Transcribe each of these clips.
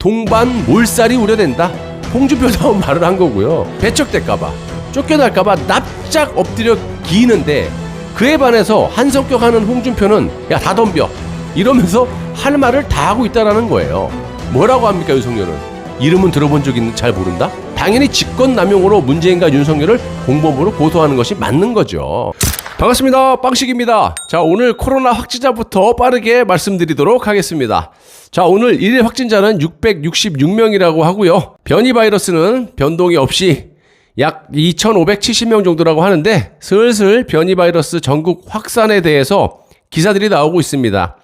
동반 몰살이 우려된다. 홍준표다운 말을 한 거고요. 배척될까봐, 쫓겨날까봐 납작 엎드려 기이는데 그에 반해서 한성격하는 홍준표는 야, 다 덤벼 이러면서 할 말을 다 하고 있다라는 거예요. 뭐라고 합니까? 윤석열은 이름은 들어본 적 있는데 잘 모른다? 당연히 직권남용으로 문재인과 윤석열을 공범으로 고소하는 것이 맞는 거죠. 반갑습니다. 빵식입니다. 자, 오늘 코로나 확진자부터 빠르게 말씀드리도록 하겠습니다. 자, 오늘 1일 확진자는 666명이라고 하고요. 변이 바이러스는 변동이 없이 약 2,570명 정도라고 하는데 슬슬 변이 바이러스 전국 확산에 대해서 기사들이 나오고 있습니다.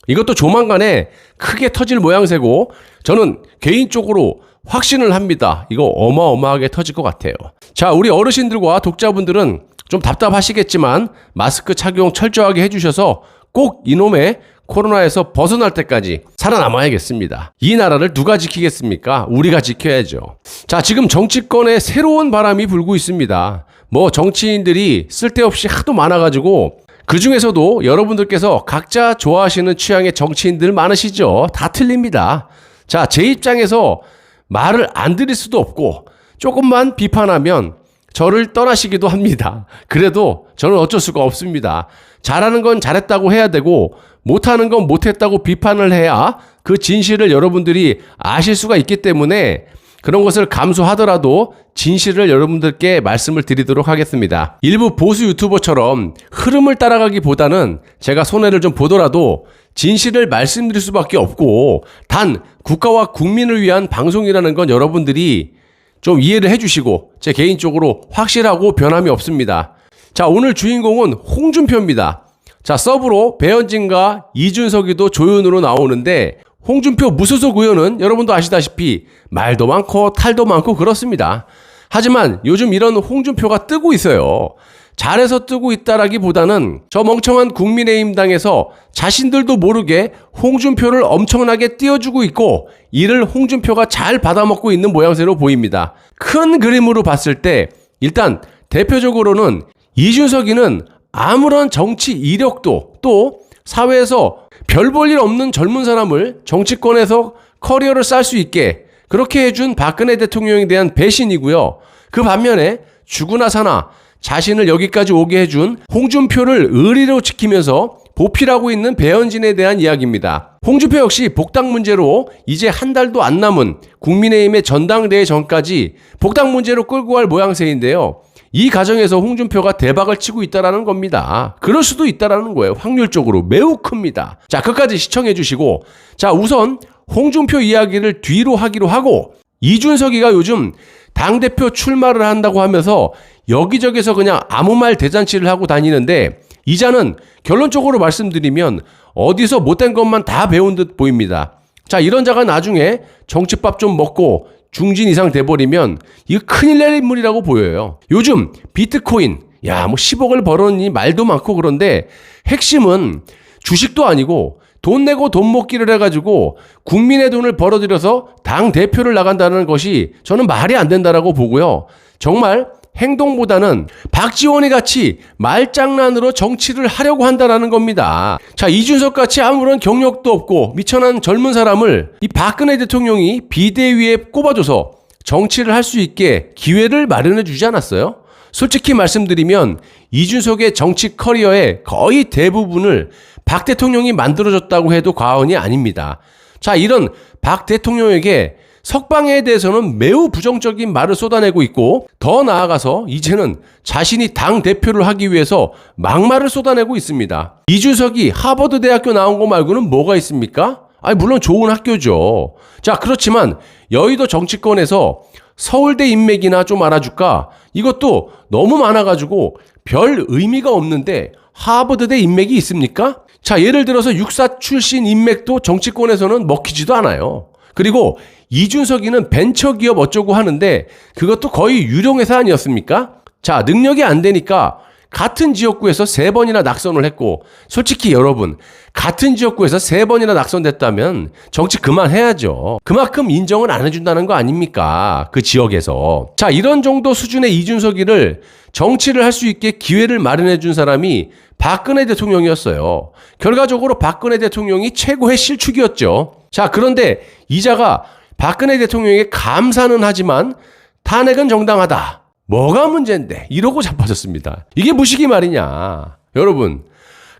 이것도 조만간에 크게 터질 모양새고 저는 개인적으로 확신을 합니다. 이거 어마어마하게 터질 것 같아요. 자, 우리 어르신들과 독자분들은 좀 답답하시겠지만 마스크 착용 철저하게 해주셔서 꼭 이놈의 코로나에서 벗어날 때까지 살아남아야겠습니다. 이 나라를 누가 지키겠습니까? 우리가 지켜야죠. 자, 지금 정치권에 새로운 바람이 불고 있습니다. 뭐 정치인들이 쓸데없이 하도 많아가지고 그 중에서도 여러분들께서 각자 좋아하시는 취향의 정치인들 많으시죠? 다 틀립니다. 자, 제 입장에서 말을 안 드릴 수도 없고 조금만 비판하면 저를 떠나시기도 합니다. 그래도 저는 어쩔 수가 없습니다. 잘하는 건 잘했다고 해야 되고 못하는 건 못했다고 비판을 해야 그 진실을 여러분들이 아실 수가 있기 때문에 그런 것을 감수하더라도 진실을 여러분들께 말씀을 드리도록 하겠습니다. 일부 보수 유튜버처럼 흐름을 따라가기보다는 제가 손해를 좀 보더라도 진실을 말씀드릴 수밖에 없고 단 국가와 국민을 위한 방송이라는 건 여러분들이 좀 이해를 해주시고 제 개인적으로 확실하고 변함이 없습니다. 자, 오늘 주인공은 홍준표입니다. 자, 서브로 배현진과 이준석이도 조연으로 나오는데 홍준표 무소속 의원은 여러분도 아시다시피 말도 많고 탈도 많고 그렇습니다. 하지만 요즘 이런 홍준표가 뜨고 있어요. 잘해서 뜨고 있다라기보다는 저 멍청한 국민의힘당에서 자신들도 모르게 홍준표를 엄청나게 띄워주고 있고 이를 홍준표가 잘 받아먹고 있는 모양새로 보입니다. 큰 그림으로 봤을 때 일단 대표적으로는 이준석이는 아무런 정치 이력도 또 사회에서 별 볼 일 없는 젊은 사람을 정치권에서 커리어를 쌓을 수 있게 그렇게 해준 박근혜 대통령에 대한 배신이고요. 그 반면에 죽으나 사나 자신을 여기까지 오게 해준 홍준표를 의리로 지키면서 보필하고 있는 배현진에 대한 이야기입니다. 홍준표 역시 복당 문제로 이제 한 달도 안 남은 국민의힘의 전당대회 전까지 복당 문제로 끌고 갈 모양새인데요. 이 과정에서 홍준표가 대박을 치고 있다는 겁니다. 그럴 수도 있다는 거예요. 확률적으로 매우 큽니다. 자, 끝까지 시청해 주시고 자, 우선 홍준표 이야기를 뒤로 하기로 하고 이준석이가 요즘 당대표 출마를 한다고 하면서 여기저기서 그냥 아무 말 대잔치를 하고 다니는데 이자는 결론적으로 말씀드리면 어디서 못된 것만 다 배운 듯 보입니다. 자, 이런 자가 나중에 정치밥 좀 먹고 중진 이상 돼버리면 이거 큰일 날 인물이라고 보여요. 요즘 비트코인 야, 뭐 10억을 벌었니 말도 많고 그런데 핵심은 주식도 아니고 돈 내고 돈 먹기를 해가지고 국민의 돈을 벌어들여서 당 대표를 나간다는 것이 저는 말이 안 된다라고 보고요. 정말 행동보다는 박지원이 같이 말장난으로 정치를 하려고 한다라는 겁니다. 자, 이준석 같이 아무런 경력도 없고 미천한 젊은 사람을 이 박근혜 대통령이 비대위에 꼽아줘서 정치를 할 수 있게 기회를 마련해 주지 않았어요? 솔직히 말씀드리면 이준석의 정치 커리어의 거의 대부분을 박 대통령이 만들어줬다고 해도 과언이 아닙니다. 자, 이런 박 대통령에게 석방에 대해서는 매우 부정적인 말을 쏟아내고 있고 더 나아가서 이제는 자신이 당 대표를 하기 위해서 막말을 쏟아내고 있습니다. 이준석이 하버드 대학교 나온 거 말고는 뭐가 있습니까? 아니, 물론 좋은 학교죠. 자, 그렇지만 여의도 정치권에서 서울대 인맥이나 좀 알아줄까? 이것도 너무 많아가지고 별 의미가 없는데 하버드대 인맥이 있습니까? 자, 예를 들어서 육사 출신 인맥도 정치권에서는 먹히지도 않아요. 그리고 이준석이는 벤처기업 어쩌고 하는데 그것도 거의 유령회사 아니었습니까? 자, 능력이 안 되니까 같은 지역구에서 3번이나 낙선을 했고 솔직히 여러분 같은 지역구에서 3번이나 낙선됐다면 정치 그만해야죠. 그만큼 인정을 안 해준다는 거 아닙니까? 그 지역에서. 자, 이런 정도 수준의 이준석이를 정치를 할 수 있게 기회를 마련해 준 사람이 박근혜 대통령이었어요. 결과적으로 박근혜 대통령이 최고의 실축이었죠. 자, 그런데 이자가 박근혜 대통령에게 감사는 하지만 탄핵은 정당하다. 뭐가 문제인데? 이러고 자빠졌습니다. 이게 무식이 말이냐. 여러분,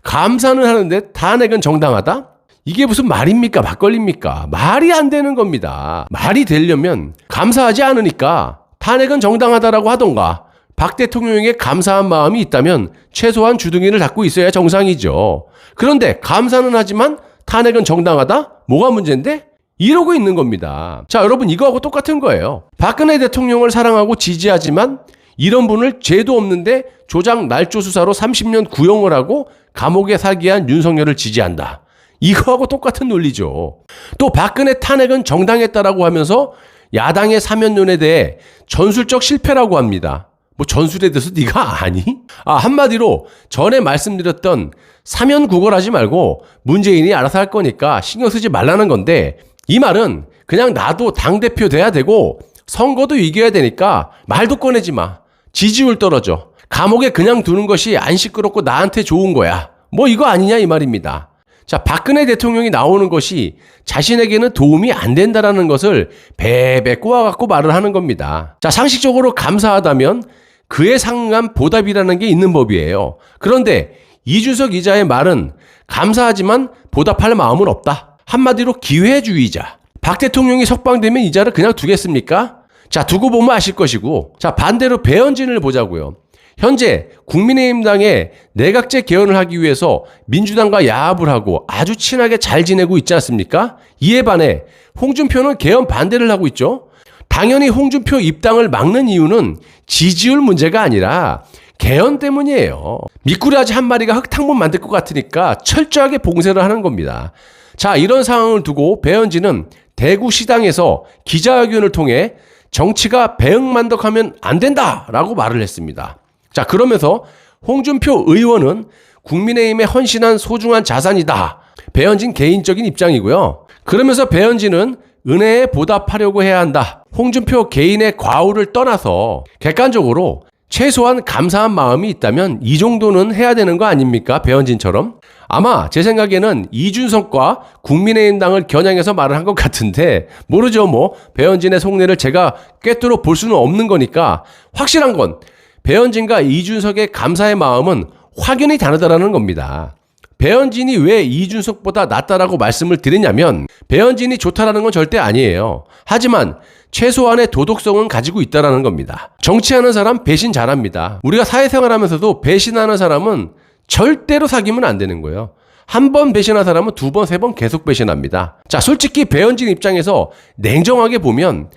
감사는 하는데 탄핵은 정당하다? 이게 무슨 말입니까? 막걸리입니까? 말이 안 되는 겁니다. 말이 되려면 감사하지 않으니까 탄핵은 정당하다라고 하던가, 박 대통령에게 감사한 마음이 있다면 최소한 주둥이를 닫고 있어야 정상이죠. 그런데 감사는 하지만 탄핵은 정당하다? 뭐가 문제인데? 이러고 있는 겁니다. 자, 여러분, 이거하고 똑같은 거예요. 박근혜 대통령을 사랑하고 지지하지만 이런 분을 죄도 없는데 조작 날조 수사로 30년 구형을 하고 감옥에 살게 한 윤석열을 지지한다. 이거하고 똑같은 논리죠. 또 박근혜 탄핵은 정당했다라고 하면서 야당의 사면론에 대해 전술적 실패라고 합니다. 뭐 전술에 대해서 네가 아니? 한마디로 전에 말씀드렸던 사면 구걸하지 말고 문재인이 알아서 할 거니까 신경 쓰지 말라는 건데, 이 말은 그냥 나도 당대표 돼야 되고 선거도 이겨야 되니까 말도 꺼내지 마. 지지율 떨어져. 감옥에 그냥 두는 것이 안 시끄럽고 나한테 좋은 거야. 뭐 이거 아니냐 이 말입니다. 자, 박근혜 대통령이 나오는 것이 자신에게는 도움이 안 된다라는 것을 베베 꼬아갖고 말을 하는 겁니다. 자, 상식적으로 감사하다면 그에 상응한 보답이라는 게 있는 법이에요. 그런데 이준석 기자의 말은 감사하지만 보답할 마음은 없다. 한마디로 기회주의자. 박 대통령이 석방되면 이 자를 그냥 두겠습니까? 자, 두고 보면 아실 것이고, 자, 반대로 배현진을 보자고요. 현재 국민의힘당의 내각제 개헌을 하기 위해서 민주당과 야합을 하고 아주 친하게 잘 지내고 있지 않습니까? 이에 반해 홍준표는 개헌 반대를 하고 있죠. 당연히 홍준표 입당을 막는 이유는 지지율 문제가 아니라 개헌 때문이에요. 미꾸라지 한 마리가 흙탕물 만들 것 같으니까 철저하게 봉쇄를 하는 겁니다. 자, 이런 상황을 두고 배현진은 대구시당에서 기자회견을 통해 정치가 배응만덕하면 안 된다라고 말을 했습니다. 자, 그러면서 홍준표 의원은 국민의힘에 헌신한 소중한 자산이다. 배현진 개인적인 입장이고요. 그러면서 배현진은 은혜에 보답하려고 해야 한다. 홍준표 개인의 과오를 떠나서 객관적으로 최소한 감사한 마음이 있다면 이 정도는 해야 되는 거 아닙니까? 배현진처럼. 아마 제 생각에는 이준석과 국민의힘당을 겨냥해서 말을 한 것 같은데, 모르죠. 뭐 배현진의 속내를 제가 꿰뚫어 볼 수는 없는 거니까 확실한 건 배현진과 이준석의 감사의 마음은 확연히 다르다라는 겁니다. 배현진이 왜 이준석보다 낫다라고 말씀을 드리냐면, 배현진이 좋다라는 건 절대 아니에요. 하지만 최소한의 도덕성은 가지고 있다라는 겁니다. 정치하는 사람 배신 잘합니다. 우리가 사회생활하면서도 배신하는 사람은 절대로 사귀면 안 되는 거예요. 한 번 배신한 사람은 두 번, 세 번 계속 배신합니다. 자, 솔직히 배현진 입장에서 냉정하게 보면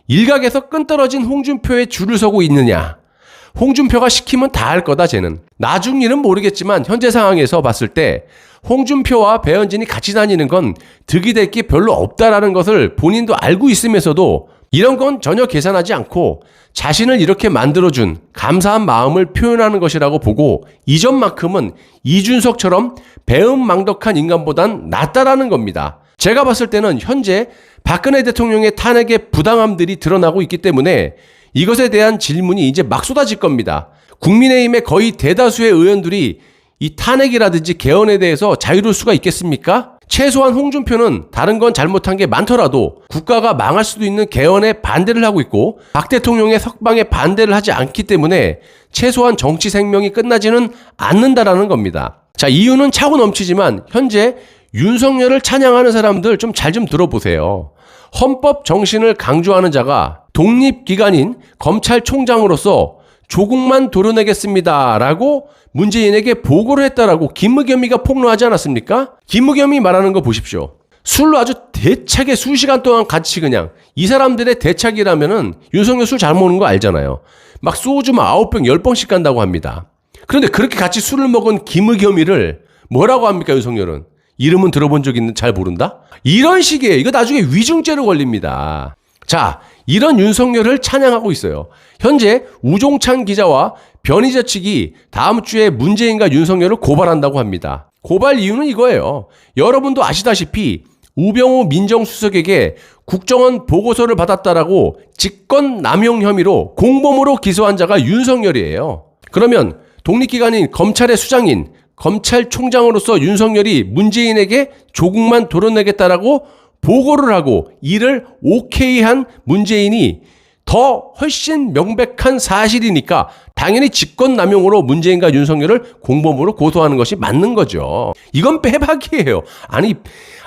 일각에서 끈떨어진 홍준표에 줄을 서고 있느냐, 홍준표가 시키면 다 할 거다 쟤는. 나중 일은 모르겠지만 현재 상황에서 봤을 때 홍준표와 배현진이 같이 다니는 건 득이 될 게 별로 없다라는 것을 본인도 알고 있으면서도 이런 건 전혀 계산하지 않고 자신을 이렇게 만들어준 감사한 마음을 표현하는 것이라고 보고, 이전만큼은 이준석처럼 배은망덕한 인간보단 낫다라는 겁니다. 제가 봤을 때는 현재 박근혜 대통령의 탄핵의 부당함들이 드러나고 있기 때문에 이것에 대한 질문이 이제 막 쏟아질 겁니다. 국민의힘의 거의 대다수의 의원들이 이 탄핵이라든지 개헌에 대해서 자유로울 수가 있겠습니까? 최소한 홍준표는 다른 건 잘못한 게 많더라도 국가가 망할 수도 있는 개헌에 반대를 하고 있고, 박 대통령의 석방에 반대를 하지 않기 때문에 최소한 정치 생명이 끝나지는 않는다라는 겁니다. 자, 이유는 차고 넘치지만 현재 윤석열을 찬양하는 사람들 좀 잘 좀 들어보세요. 헌법 정신을 강조하는 자가 독립기관인 검찰총장으로서 조국만 도려내겠습니다라고 문재인에게 보고를 했다라고 김의겸이가 폭로하지 않았습니까? 김의겸이 말하는 거 보십시오. 술로 아주 대차게 수시간 동안 같이 그냥, 이 사람들의 대차기라면은 윤석열 술 잘 먹는 거 알잖아요. 막 소주 막 9병 10병씩 간다고 합니다. 그런데 그렇게 같이 술을 먹은 김의겸이를 뭐라고 합니까? 윤석열은 이름은 들어본 적 있는데 잘 모른다? 이런 식이에요. 이거 나중에 위증죄로 걸립니다. 자, 이런 윤석열을 찬양하고 있어요. 현재 우종찬 기자와 변희재 측이 다음 주에 문재인과 윤석열을 고발한다고 합니다. 고발 이유는 이거예요. 여러분도 아시다시피 우병우 민정수석에게 국정원 보고서를 받았다라고 직권 남용 혐의로 공범으로 기소한 자가 윤석열이에요. 그러면 독립기관인 검찰의 수장인 검찰총장으로서 윤석열이 문재인에게 조국만 도려내겠다라고 보고를 하고 이를 오케이한 문재인이 더 훨씬 명백한 사실이니까 당연히 직권남용으로 문재인과 윤석열을 공범으로 고소하는 것이 맞는 거죠. 이건 빼박이에요. 아니,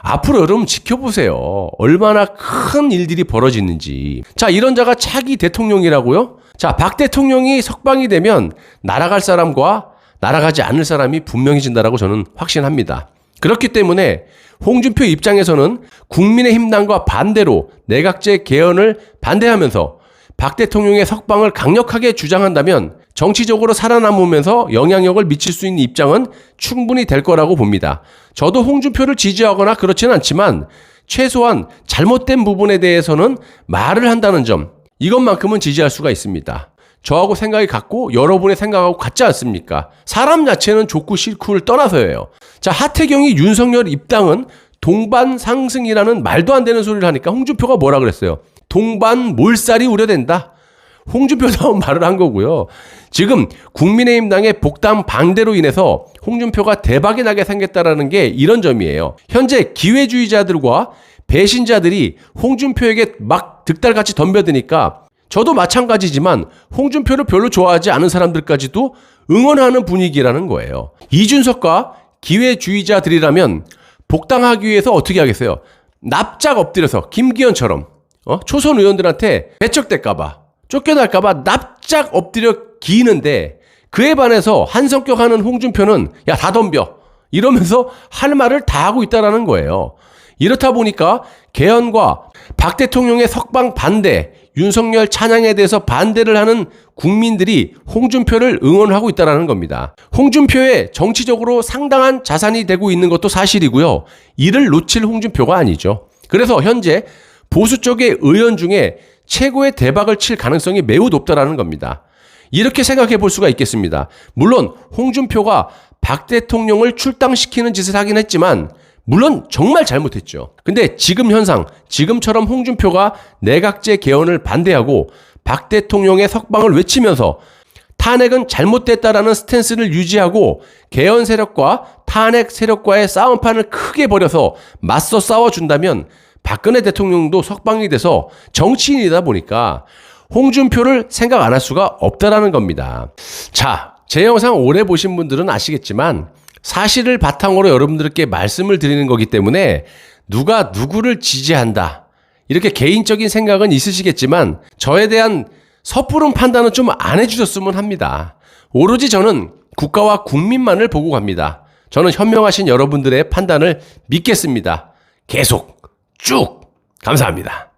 앞으로 여러분 지켜보세요. 얼마나 큰 일들이 벌어지는지. 자, 이런 자가 차기 대통령이라고요? 자, 박 대통령이 석방이 되면 날아갈 사람과 날아가지 않을 사람이 분명해진다라고 저는 확신합니다. 그렇기 때문에 홍준표 입장에서는 국민의힘당과 반대로 내각제 개헌을 반대하면서 박 대통령의 석방을 강력하게 주장한다면 정치적으로 살아남으면서 영향력을 미칠 수 있는 입장은 충분히 될 거라고 봅니다. 저도 홍준표를 지지하거나 그렇지는 않지만 최소한 잘못된 부분에 대해서는 말을 한다는 점, 이것만큼은 지지할 수가 있습니다. 저하고 생각이 같고 여러분의 생각하고 같지 않습니까? 사람 자체는 좋고 싫고를 떠나서예요. 자, 하태경이 윤석열 입당은 동반 상승이라는 말도 안 되는 소리를 하니까 홍준표가 뭐라 그랬어요? 동반 몰살이 우려된다. 홍준표다운 말을 한 거고요. 지금 국민의힘당의 복당 반대로 인해서 홍준표가 대박이 나게 생겼다라는 게 이런 점이에요. 현재 기회주의자들과 배신자들이 홍준표에게 막 득달같이 덤벼드니까 저도 마찬가지지만 홍준표를 별로 좋아하지 않은 사람들까지도 응원하는 분위기라는 거예요. 이준석과 기회주의자들이라면 복당하기 위해서 어떻게 하겠어요? 납작 엎드려서 김기현처럼 초선 의원들한테 배척될까봐 쫓겨날까봐 납작 엎드려 기는데 그에 반해서 한성격하는 홍준표는 야, 다 덤벼 이러면서 할 말을 다 하고 있다는 거예요. 이렇다 보니까 개헌과 박 대통령의 석방 반대, 윤석열 찬양에 대해서 반대를 하는 국민들이 홍준표를 응원하고 있다는 겁니다. 홍준표의 정치적으로 상당한 자산이 되고 있는 것도 사실이고요. 이를 놓칠 홍준표가 아니죠. 그래서 현재 보수 쪽의 의원 중에 최고의 대박을 칠 가능성이 매우 높다는 겁니다. 이렇게 생각해 볼 수가 있겠습니다. 물론 홍준표가 박 대통령을 출당시키는 짓을 하긴 했지만 물론 정말 잘못했죠. 근데 지금 현상, 지금처럼 홍준표가 내각제 개헌을 반대하고 박 대통령의 석방을 외치면서 탄핵은 잘못됐다라는 스탠스를 유지하고 개헌 세력과 탄핵 세력과의 싸움판을 크게 벌여서 맞서 싸워준다면 박근혜 대통령도 석방이 돼서 정치인이다 보니까 홍준표를 생각 안 할 수가 없다라는 겁니다. 자, 제 영상 오래 보신 분들은 아시겠지만 사실을 바탕으로 여러분들께 말씀을 드리는 거기 때문에 누가 누구를 지지한다 이렇게 개인적인 생각은 있으시겠지만 저에 대한 섣부른 판단은 좀 안 해주셨으면 합니다. 오로지 저는 국가와 국민만을 보고 갑니다. 저는 현명하신 여러분들의 판단을 믿겠습니다. 계속 쭉 감사합니다.